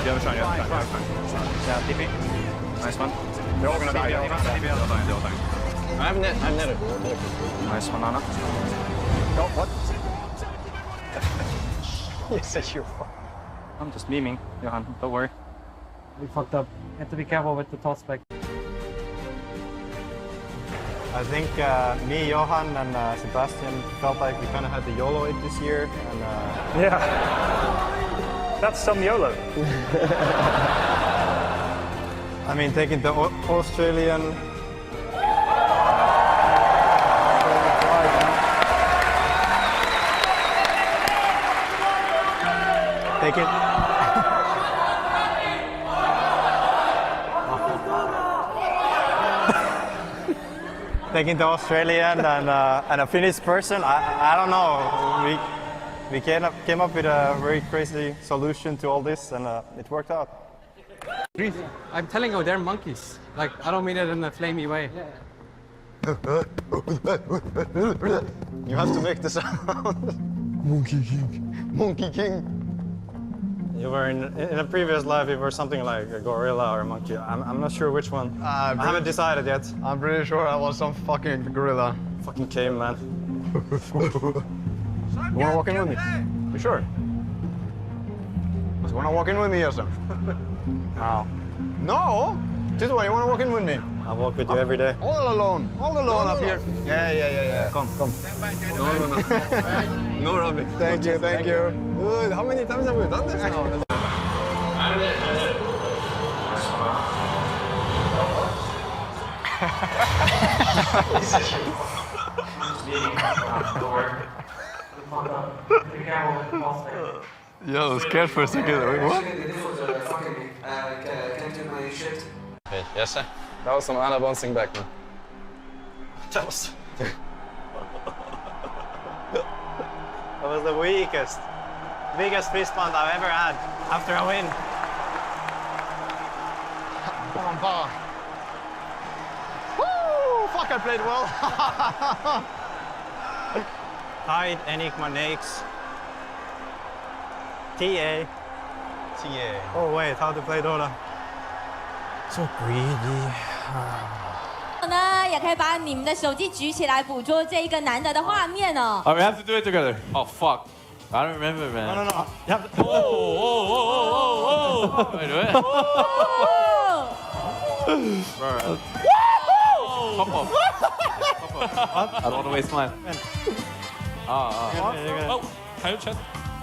You have a shine, you have a shine. Yeah, TP. Nice one. They're all gonna die. They're all dying. I've netted. Nice one, Anna. Oh, what? Yes, you are. I'm just memeing, Johan, don't worry. We fucked up. You have to be careful with the toss spec. I think me, Johan, and Sebastian felt like we kind of had the YOLO it this year. And, Yeah. That's some YOLO. I mean, taking the Australian. Taking the Australian and a Finnish person, I don't know. We came up with a very crazy solution to all this, and it worked out. I'm telling you, they're monkeys. Like, I don't mean it in a flamey way. You have to make the sound. Monkey King. Monkey King. You were in a previous life, you were something like a gorilla or a monkey. I'm not sure which one. I haven't decided yet. I'm pretty sure I was some fucking gorilla. Fucking caveman. You wanna walk in with me? You sure? You wanna walk in with me or something? No. No? This way, you wanna walk in with me? I walk with you every day. All alone up here. Yeah. Come. No, Robbie. Thank you. Good. How many times have we done this now? Yeah, I was scared for a second. Wait, what? Can I do my shift? Yes, sir. That was some Anna bouncing back, man. That was the weakest fist bump I've ever had after a win. Come on, power. Woo! Fuck, I played well. Hyde, Enigma, Nakes. TA. Oh wait, how to play Dota? So greedy. 呢，也可以把你们的手机举起来，捕捉这一个难得的画面哦。 Oh, we have to do it together. Oh, fuck. I don't remember, man. No. You have to... Whoa. Wait, do it. Bro. Pop up. I don't want to waste mine. Oh, how you chat?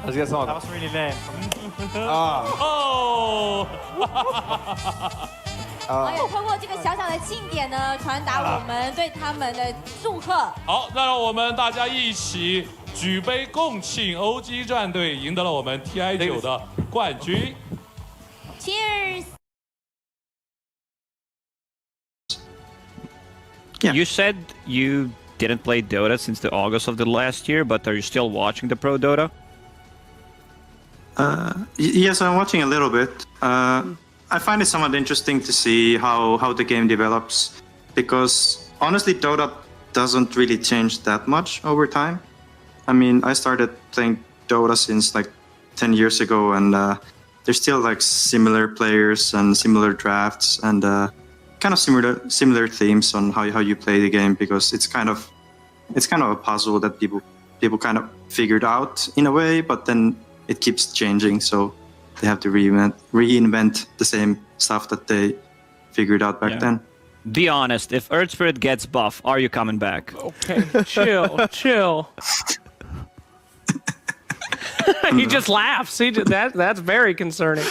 Let's get some. That was really lame. Oh. 也通过这个小小的庆典呢，传达我们对他们的祝贺。好，那让我们大家一起举杯共庆 OG 战队赢得了我们 TI9的冠军。Cheers! Yeah. You said you didn't play Dota since the August of the last year, but are you still watching the Pro Dota? Yes, I'm watching a little bit. I find it somewhat interesting to see how the game develops, because honestly, Dota doesn't really change that much over time. I mean, I started playing Dota since like 10 years ago, and there's still like similar players and similar drafts and kind of similar themes on how you play the game, because it's kind of a puzzle that people kind of figured out in a way, but then it keeps changing, so they have to reinvent the same stuff that they figured out back then. Be honest, if Earth Spirit gets buff, are you coming back? Okay, chill. He just laughs. That's very concerning.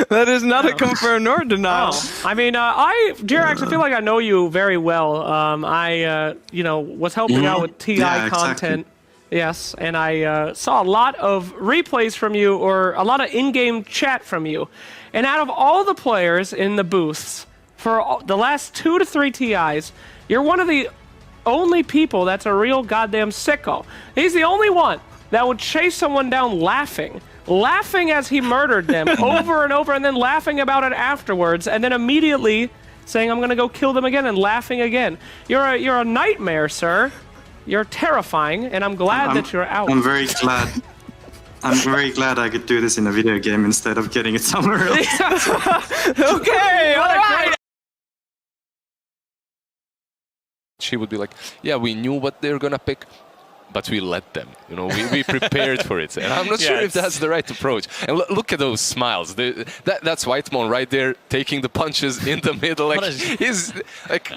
That is not a confirm nor denial. I mean, Jirax, I feel like I know you very well. I was helping out with TI content. Exactly. Yes, and I saw a lot of replays from you, or a lot of in-game chat from you. And out of all the players in the booths for the last 2 to 3 TIs, you're one of the only people that's a real goddamn sicko. He's the only one that would chase someone down laughing as he murdered them over and over, and then laughing about it afterwards, and then immediately saying, I'm gonna go kill them again, and laughing again. You're a nightmare, sir. You're terrifying, and I'm glad that you're out. I'm very glad. I'm very glad I could do this in a video game instead of getting it somewhere else. Okay, all right. She would be like, yeah, we knew what they're gonna pick, but we let them. You know, we prepared for it. And I'm not sure if that's the right approach. And look at those smiles. That's Whitemon right there, taking the punches in the middle. Like, he's like,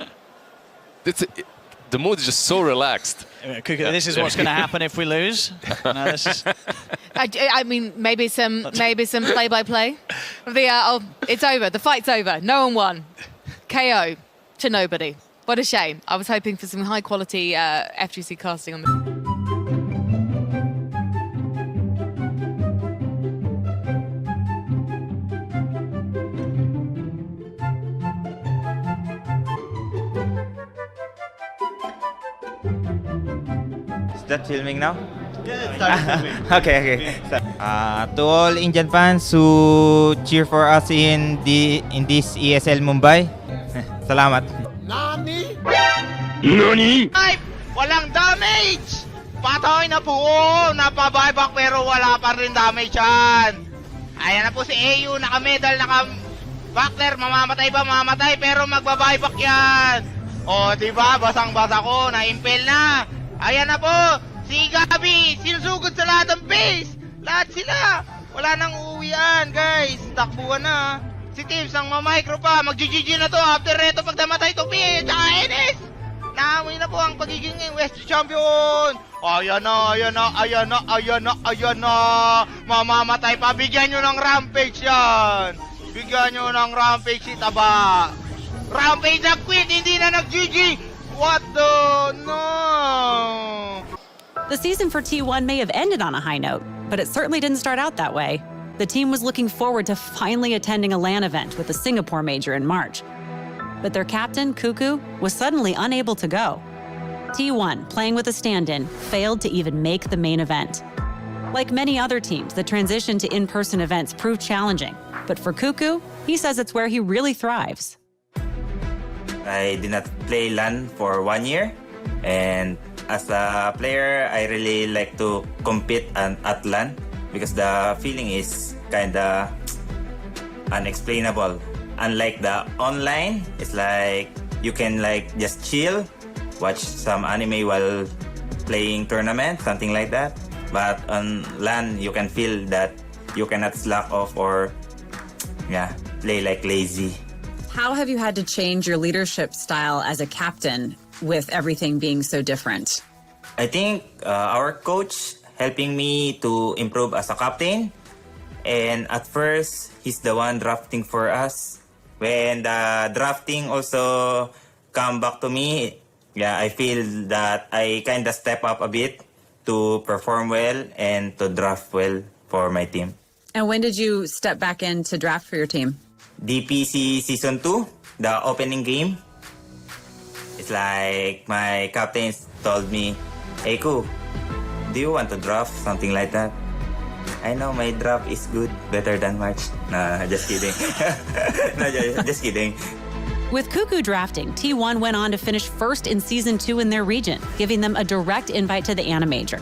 the mood is just so relaxed. This is what's going to happen if we lose. No, this is... I mean, maybe some play-by-play. It's over. The fight's over. No one won. KO to nobody. What a shame. I was hoping for some high-quality FGC casting on the... That filming now? Okay. To all Indian fans who cheer for us in this ESL Mumbai, salamat. Nani? Ay, walang damage! Patoy na po! Napabuyback pero wala pa rin damage yan. Ayan na po si AU, naka-medal, naka-backler, mamamatay ba? Mamamatay pero magbabuyback yan. O, diba? Basang-basa ko, na-impel na. Ayan na po, si Gabi, sinusugod sa lahat ng base. Lahat sila. Wala nang uuwian, guys. Takbuhan na. Si Tibbs ang mamicro pa. Mag-GG na to after neto pag namatay to PH at NS. Naamoy na po ang pagiging West Champion. Ayan na. Mamamatay pa. Bigyan nyo ng rampage yan. Bigyan nyo ng rampage si Taba. Rampage nag-quit, hindi na nag-GG. What the... no! The season for T1 may have ended on a high note, but it certainly didn't start out that way. The team was looking forward to finally attending a LAN event with the Singapore major in March. But their captain, Cuckoo, was suddenly unable to go. T1, playing with a stand-in, failed to even make the main event. Like many other teams, the transition to in-person events proved challenging. But for Cuckoo, he says it's where he really thrives. I did not play LAN for 1 year, and as a player, I really like to compete at LAN because the feeling is kinda unexplainable. Unlike the online, it's like you can like just chill, watch some anime while playing tournament, something like that. But on LAN, you can feel that you cannot slack off or play like lazy. How have you had to change your leadership style as a captain with everything being so different? I think our coach helping me to improve as a captain. And at first, he's the one drafting for us. When the drafting also come back to me, I feel that I kind of step up a bit to perform well and to draft well for my team. And when did you step back in to draft for your team? DPC Season 2, the opening game. It's like my captain told me, "Hey, Ku, do you want to draft?" Something like that. I know my draft is good, better than March. Nah, just kidding. No, just kidding. With Cuckoo drafting, T1 went on to finish first in Season 2 in their region, giving them a direct invite to the ANA Major.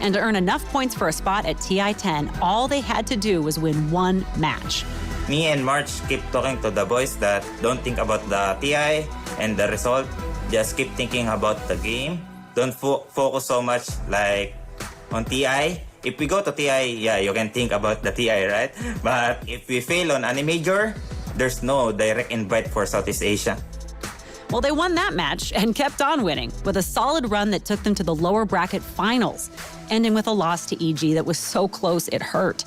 And to earn enough points for a spot at TI-10, all they had to do was win one match. Me and March keep talking to the boys that don't think about the TI and the result. Just keep thinking about the game. Don't focus so much like on TI. If we go to TI, you can think about the TI, right? But if we fail on any major, there's no direct invite for Southeast Asia. Well, they won that match and kept on winning with a solid run that took them to the lower bracket finals, ending with a loss to EG that was so close it hurt.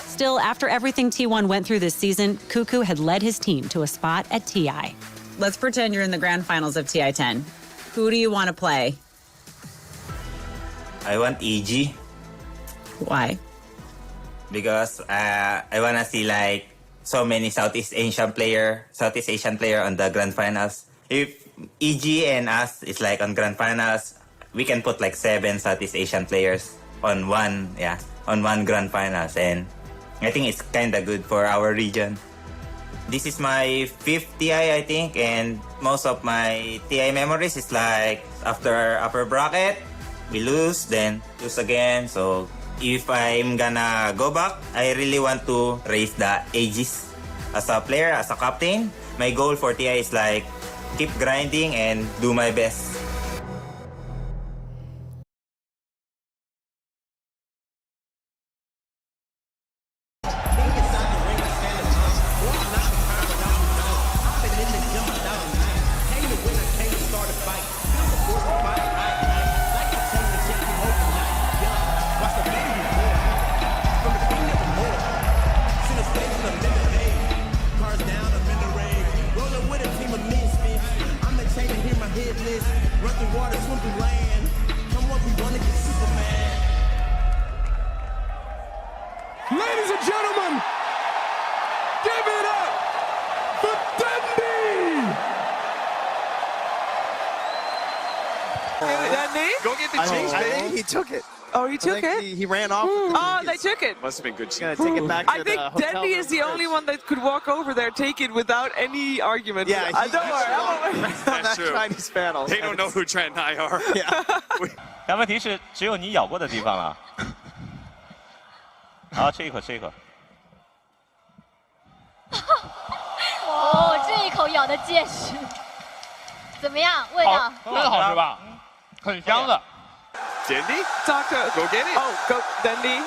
Still, after everything T1 went through this season, Cuckoo had led his team to a spot at TI. Let's pretend you're in the grand finals of TI-10. Who do you want to play? I want EG. Why? Because I want to see like so many Southeast Asian player on the grand finals. If EG and us is like on grand finals, we can put like 7 Southeast Asian players on one grand finals, and I think it's kind of good for our region. This is my 5th TI, I think, and most of my TI memories is like after upper bracket, we lose, then lose again. So if I'm gonna go back, I really want to raise the ages. As a player, as a captain, my goal for TI is like keep grinding and do my best. Ladies and gentlemen, give it up for Dendy! Dendy? Go get the cheese, I baby. think he took it. Oh, he took it? He ran off with the Oh, they took it. Must have been good cheese. Gonna take it back to I think the hotel Dendy is room the first. only one that could walk over there, take it without any argument. Yeah, Don't worry. That's true. Chinese panel. They don't know who Trent and I are. Yeah. 但问题是，只有你咬过的地方啊。好，吃一口，吃一口。哦，这一口咬的结实，怎么样？味道？真的好吃吧？很香的。Dendy? Doctor. Go get it. Oh, go, Dendy.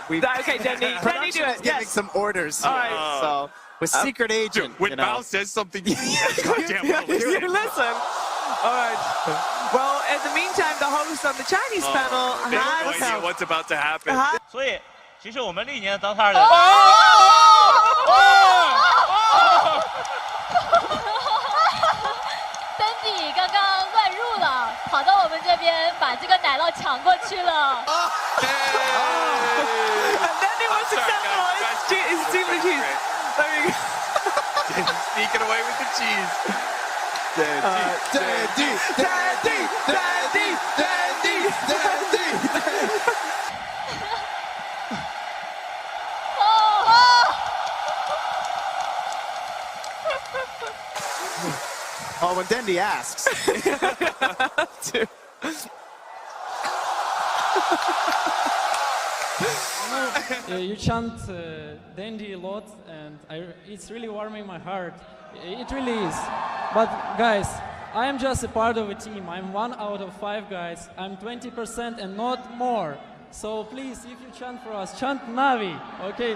We Okay, Dendy. Dendy, do production it. is giving Yes. some orders. All here, right. So with secret agent, When you know. Bao says something, you goddamn well listen. You listen. All right. Well, in the meantime, the host of the Chinese panel They have no has... idea what's about to happen. 所以，其实我们历年的 DOTA 人。Dendy 刚刚乱入了，跑到我们这边把这个奶酪抢过去了。Dendy was successful. It's team the cheese. There you go. Sneaking away with the cheese. Daddy. Oh, when Dendy asks. You chant Dandy a lot, and it's really warming my heart. It really is. But guys, I am just a part of a team. I'm 1 out of 5 guys. I'm 20% and not more. So please, if you chant for us, chant Navi, okay?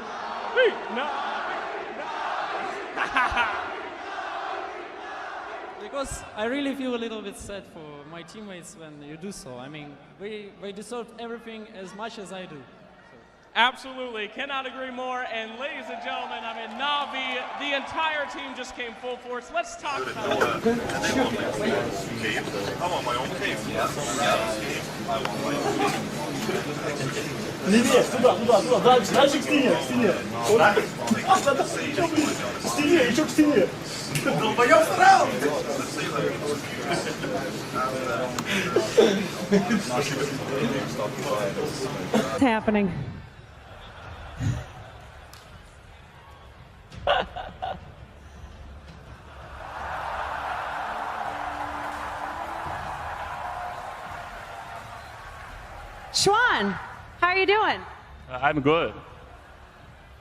Because I really feel a little bit sad for my teammates when you do so. I mean, they deserve everything as much as I do. Absolutely, cannot agree more. And ladies and gentlemen, I mean, Navi, the entire team just came full force. Let's talk about it. What's happening? Schwan, how are you doing? I'm good.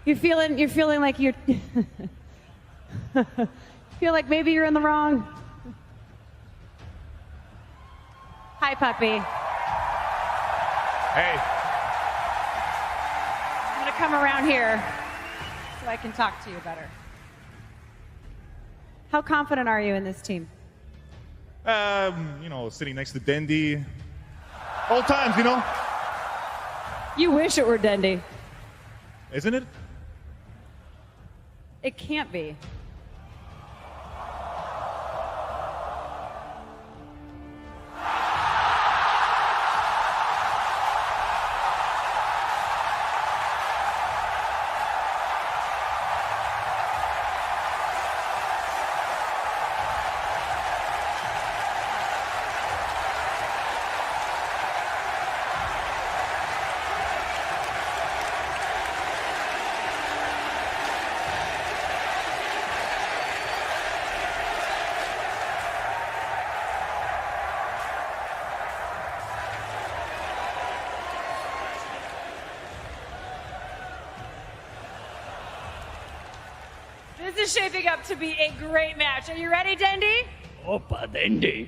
You're feeling like you're feel like maybe you're in the wrong. Hi, puppy. Hey. I'm gonna come around here so I can talk to you better. How confident are you in this team? You know, sitting next to Dendy. Old times, you know. You wish it were Dendy. Isn't it? It can't be. is shaping up to be a great match. Are you ready, Dendi? Opa, Dendi.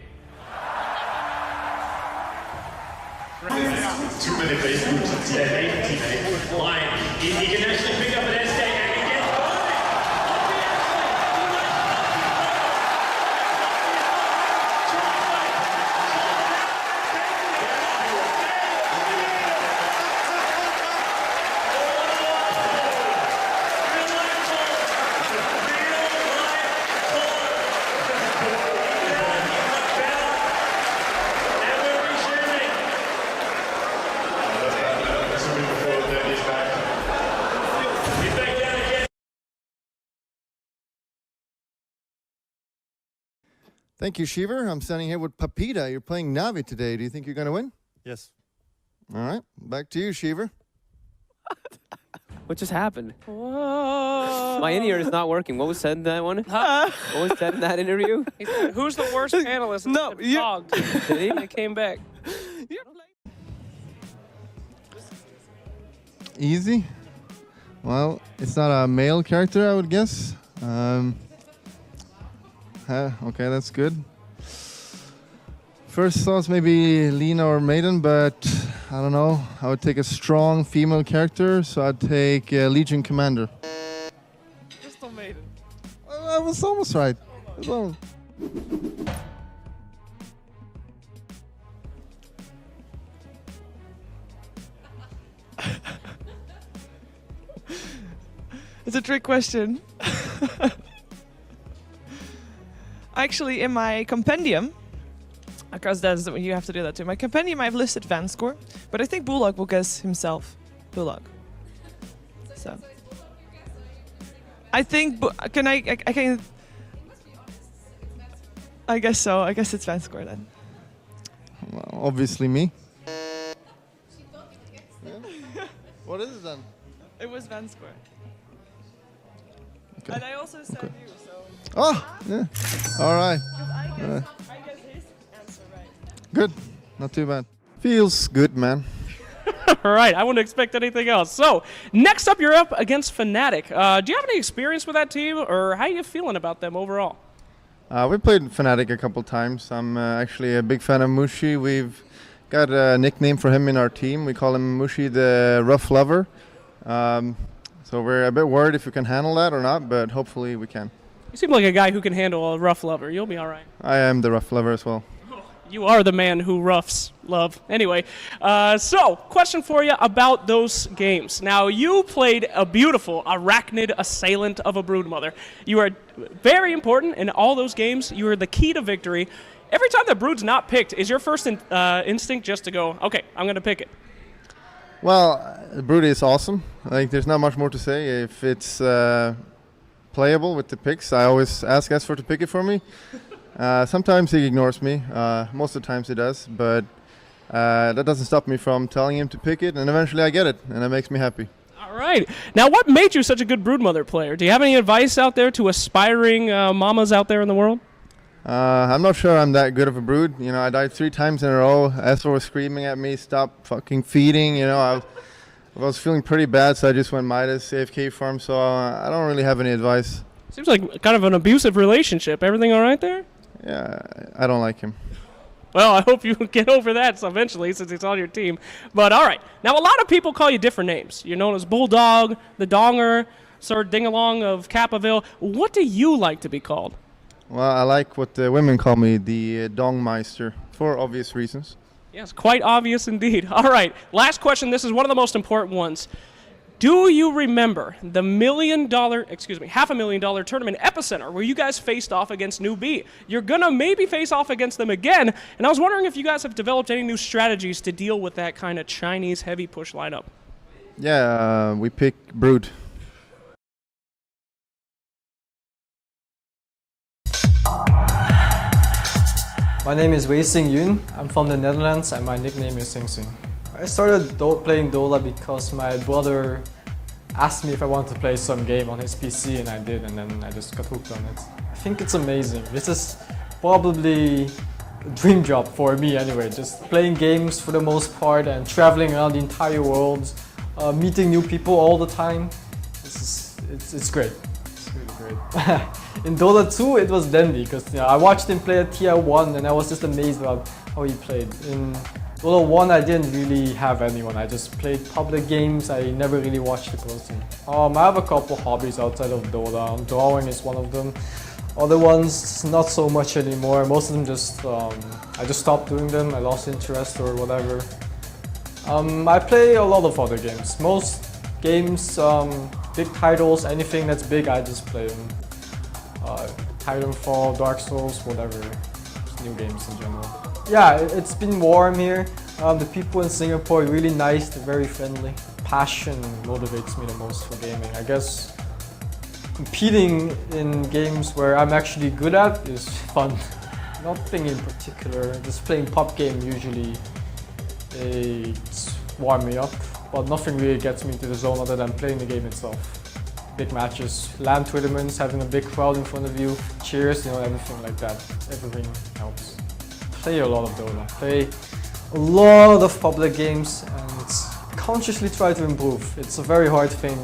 Too many base groups of teammate line. He can actually pick up an SK and he gets Thank you, Shiver. I'm standing here with Papita. You're playing Navi today. Do you think you're going to win? Yes. All right. Back to you, Shiver. What just happened? Whoa. My in-ear is not working. What was said in that one? What was said in that interview? He said, who's the worst panelist? No, you dogged. Did he? It came back. Easy? Well, it's not a male character, I would guess. Okay, that's good. First thoughts maybe Lena or Maiden, but I don't know. I would take a strong female character, so I'd take Legion Commander. Crystal Maiden. I was almost right. It's a trick question. Actually, in my compendium, because that's you have to do that too. My compendium, I've listed Vanscore, but I think Bullock will guess himself. Bullock. So. I think can I can. I guess so. I guess it's Vanscore then. Well, obviously me. What is it then? It was Vanscore. Okay. And I also said you, so. Oh, yeah. All right. I guess his answer right. Good. Not too bad. Feels good, man. All right, I wouldn't expect anything else. So, next up, you're up against Fnatic. Do you have any experience with that team, or how are you feeling about them overall? We played Fnatic a couple times. I'm actually a big fan of Mushi. We've got a nickname for him in our team. We call him Mushi the Rough Lover. So we're a bit worried if we can handle that or not, but hopefully we can. You seem like a guy who can handle a rough lover. You'll be all right. I am the Rough Lover as well. You are the man who roughs love. Anyway, so question for you about those games. Now, you played a beautiful arachnid assailant of a broodmother. You are very important in all those games. You are the key to victory. Every time the brood's not picked, is your first instinct just to go, okay, I'm going to pick it? Well, Brood is awesome. Like, there's not much more to say. If it's playable with the picks, I always ask Esfor to pick it for me. Sometimes he ignores me. Most of the times he does, but that doesn't stop me from telling him to pick it, and eventually I get it, and it makes me happy. All right. Now, what made you such a good broodmother player? Do you have any advice out there to aspiring mamas out there in the world? I'm not sure I'm that good of a brood. You know, I died 3 times in a row. Esfor was screaming at me, stop fucking feeding. You know, I was feeling pretty bad, so I just went Midas, AFK farm, so I don't really have any advice. Seems like kind of an abusive relationship. Everything all right there? Yeah, I don't like him. Well, I hope you get over that eventually since he's on your team. But all right. Now, a lot of people call you different names. You're known as Bulldog, the Donger, Sir Dingalong of Cappaville. What do you like to be called? Well, I like what the women call me, the Dongmeister, for obvious reasons. Yes, quite obvious indeed. All right, last question. This is one of the most important ones. Do you remember the $500,000 tournament Epicenter where you guys faced off against New B? You're gonna maybe face off against them again, and I was wondering if you guys have developed any new strategies to deal with that kind of Chinese heavy push lineup. Yeah, we pick Brood. My name is Wei Sing Yun. I'm from the Netherlands and my nickname is Sing Sing. I started playing DOTA because my brother asked me if I wanted to play some game on his PC and I did, and then I just got hooked on it. I think it's amazing. This is probably a dream job for me anyway, just playing games for the most part and traveling around the entire world, meeting new people all the time. It's great. It's really great. In Dota 2, it was Dendy, because I watched him play at Tier 1 and I was just amazed about how he played. In Dota 1, I didn't really have anyone. I just played public games. I never really watched it closely. I have a couple hobbies outside of Dota. Drawing is one of them. Other ones, not so much anymore. Most of them just, I just stopped doing them. I lost interest or whatever. I play a lot of other games. Most games, big titles, anything that's big, I just play them. Titanfall, Dark Souls, whatever. Just new games in general. Yeah, it's been warm here. The people in Singapore are really nice, they're very friendly. Passion motivates me the most for gaming. I guess competing in games where I'm actually good at is fun. Nothing in particular, just playing pop game usually it's warm me up, but nothing really gets me into the zone other than playing the game itself. Big matches, LAN tournaments, having a big crowd in front of you, cheers, anything like that. Everything helps. Play a lot of Dota, play a lot of public games and consciously try to improve. It's a very hard thing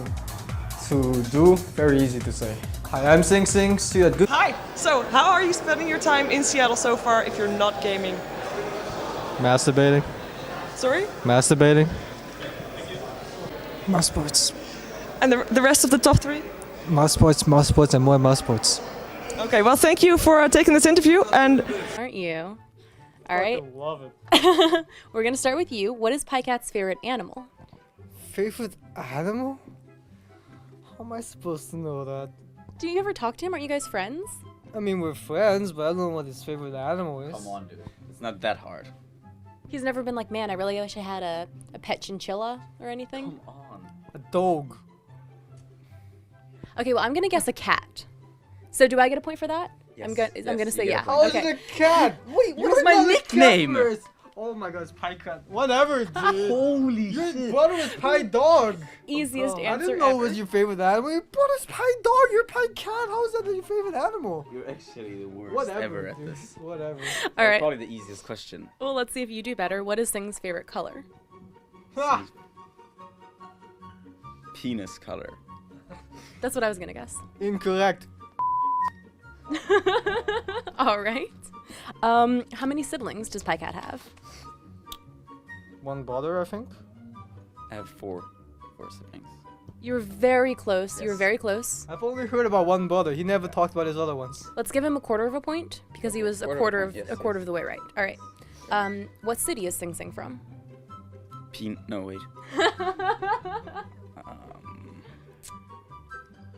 to do, very easy to say. Hi, I'm Sing Sing, see you at good. Hi, so how are you spending your time in Seattle so far if you're not gaming? Masturbating. Sorry? Masturbating. Mouse sports. And the rest of the top 3? Mouse sports, and more mouse sports. Okay, well, thank you for taking this interview. And aren't you? All right. I love it. We're gonna start with you. What is Pycat's favorite animal? Favorite animal? How am I supposed to know that? Do you ever talk to him? Aren't you guys friends? I mean, we're friends, but I don't know what his favorite animal is. Come on, dude. It's not that hard. He's never been like, man, I really wish I had a pet chinchilla or anything. Come on. A dog. Okay, well, I'm gonna guess a cat. So do I get a point for that? Yes. I'm gonna say yeah. How is Okay. it a cat? Wait, What's my nickname? Oh my god, it's Pie Cat. Whatever, dude. Holy Your shit. brother was Pie Dog. Easiest I answer didn't know ever. it was your favorite animal. Your brother's Pie Dog, you're Pie Cat. How is that your favorite animal? You're actually the worst Whatever, ever at dude. this. Whatever. All right. Probably the easiest question. Well, let's see if you do better. What is Sing's favorite color? Ha! Penis color. That's what I was gonna guess. Incorrect. All right. How many siblings does Pycat have? One brother, I think. I have four siblings. You were very close. You were Yes. very close. I've only heard about one brother. He never talked about his other ones. Let's give him a quarter of a point because he was a quarter of the way right. All right. What city is Sing Sing from? No, wait.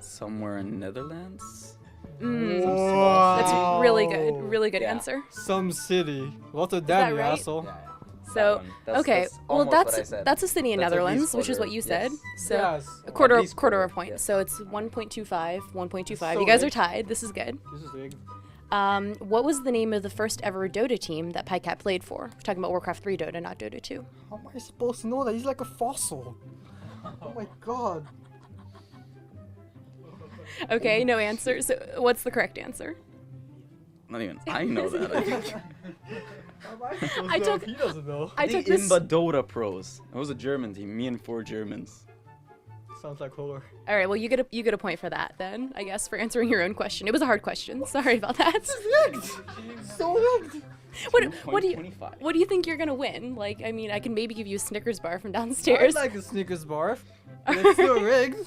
Somewhere in Netherlands? That's really good. Really good Yeah. answer. Some city. Rotterdam, Is that you right? asshole. So okay, well almost what I that's said. that's a city in That's at Netherlands, least which is what quarter, you said. yes. So Yes. a quarter At least quarter of a quarter, point. yes. So it's 1.25, 1.25. So You guys are rigged. tied. This is good. This is rigged. What was the name of the first ever Dota team that Pycat played for? We're talking about Warcraft 3 Dota, not Dota 2. How am I supposed to know that? He's like a fossil. Oh my god. Okay, no answer. So what's the correct answer? Not even I know that, I think. I took. He doesn't know. I took think this. Imba Dota Pros. It was a German team, me and 4 Germans. Sounds like horror. All right, well you get a point for that then, I guess, for answering your own question. It was a hard question. Sorry about that. So rigged. What do you think you're gonna win? Like, I mean, I can maybe give you a Snickers bar from downstairs. I like a Snickers bar. It's still rigged.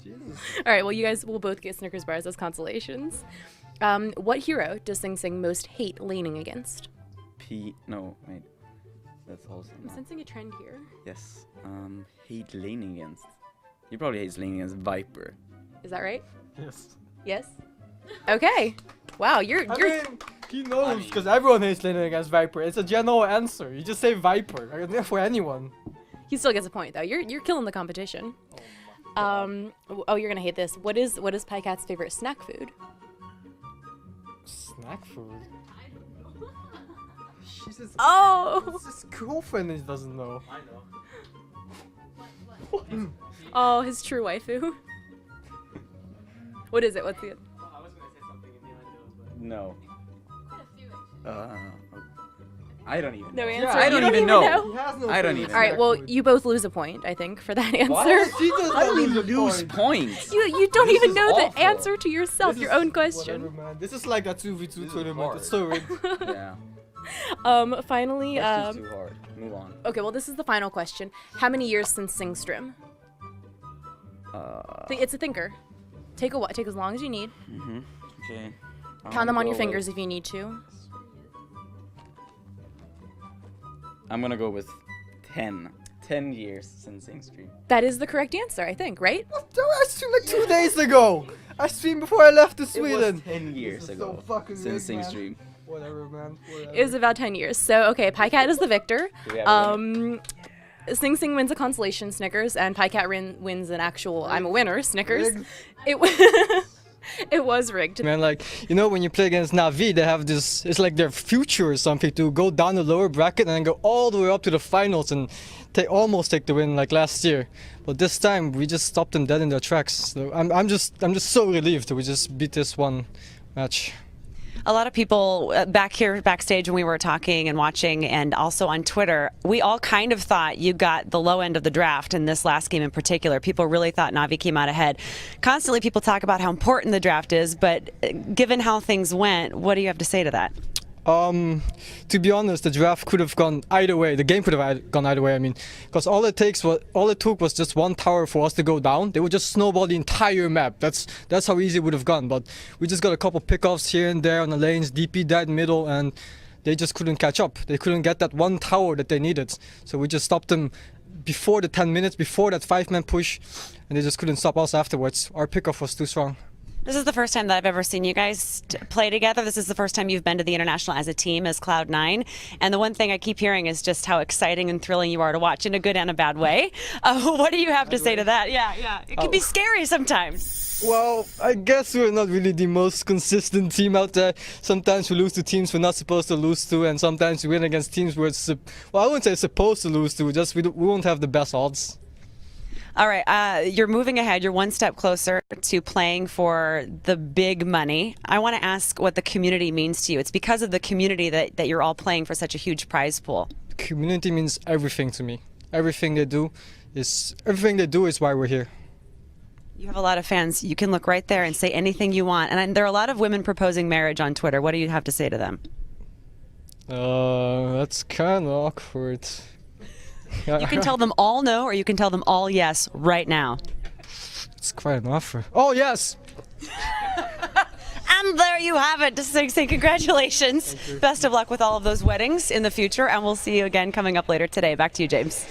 Jesus. All right, well you guys will both get Snickers bars as consolations. What hero does Sing Sing most hate laning against? No, wait. That's also I'm sensing a trend here. Yes. Hate laning against. He probably hates laning against Viper. Is that right? Yes. Yes. Okay. Wow, you're. I mean, he knows because everyone hates laning against Viper. It's a general answer. You just say Viper for anyone. He still gets a point though. You're killing the competition. Oh, you're gonna hate this. What is Pycat's favorite snack food? Snack food. She's his, Oh. his girlfriend he doesn't know. I know. Oh, his true waifu. What is it? What's it? No. I don't even No know. answer. I don't You even know. know? I don't even All right. Well, you both lose a point, I think, for that answer. I don't even lose points. You don't This even is know the awful. answer to yourself, This your is own question. whatever, man. This is like a 2v2 tournament. It's so rigged. Yeah. Finally, That's just too hard. Move on. okay, well, this is the final question. How many years since Singstrom? It's a thinker. Take as long as you need. Okay. Count them on your fingers if you need to. I'm gonna go with 10. 10 years since Singstream. That is the correct answer, I think, right? I streamed like 2 days ago. I streamed before I left to Sweden. It was 10 years ago so fucking since rigged, Singstream. man. Whatever, man. Whatever. It was about 10 years. So, okay, PyCat is the victor. Do we have a winner? Sing Sing wins a consolation Snickers, and PyCat wins an actual I'm a winner Snickers. Rigged. It was rigged. Man, like, you know, when you play against Navi, they have this, it's like their future or something, to go down the lower bracket and then go all the way up to the finals and almost take the win like last year. But this time, we just stopped them dead in their tracks. So I'm just so relieved that we just beat this one match. A lot of people back here backstage when we were talking and watching, and also on Twitter, we all kind of thought you got the low end of the draft in this last game in particular. People really thought Navi came out ahead. Constantly people talk about how important the draft is, but given how things went, what do you have to say to that? To be honest, the draft could have gone either way. The game could have gone either way. I mean, because all it took was just one tower for us to go down. They would just snowball the entire map. That's how easy it would have gone. But we just got a couple pickoffs here and there on the lanes. DP died middle, and they just couldn't catch up. They couldn't get that one tower that they needed. So we just stopped them before the 10 minutes, before that 5-man push, and they just couldn't stop us afterwards. Our pickoff was too strong. This is the first time that I've ever seen you guys play together. This is the first time you've been to the International as a team, as Cloud9. And the one thing I keep hearing is just how exciting and thrilling you are to watch, in a good and a bad way. What do you have to say to that? Yeah. It can be scary sometimes. Well, I guess we're not really the most consistent team out there. Sometimes we lose to teams we're not supposed to lose to, and sometimes we win against teams we're, well, I wouldn't say supposed to lose to, just we won't have the best odds. All right, you're moving ahead. You're one step closer to playing for the big money. I want to ask what the community means to you. It's because of the community that you're all playing for such a huge prize pool. Community means everything to me. Everything they do is why we're here. You have a lot of fans. You can look right there and say anything you want. And there are a lot of women proposing marriage on Twitter. What do you have to say to them? That's kind of awkward. You can tell them all no, or you can tell them all yes right now. It's quite an offer. Oh, yes! And there you have it. Sing Sing, congratulations. Best of luck with all of those weddings in the future, and we'll see you again coming up later today. Back to you, James.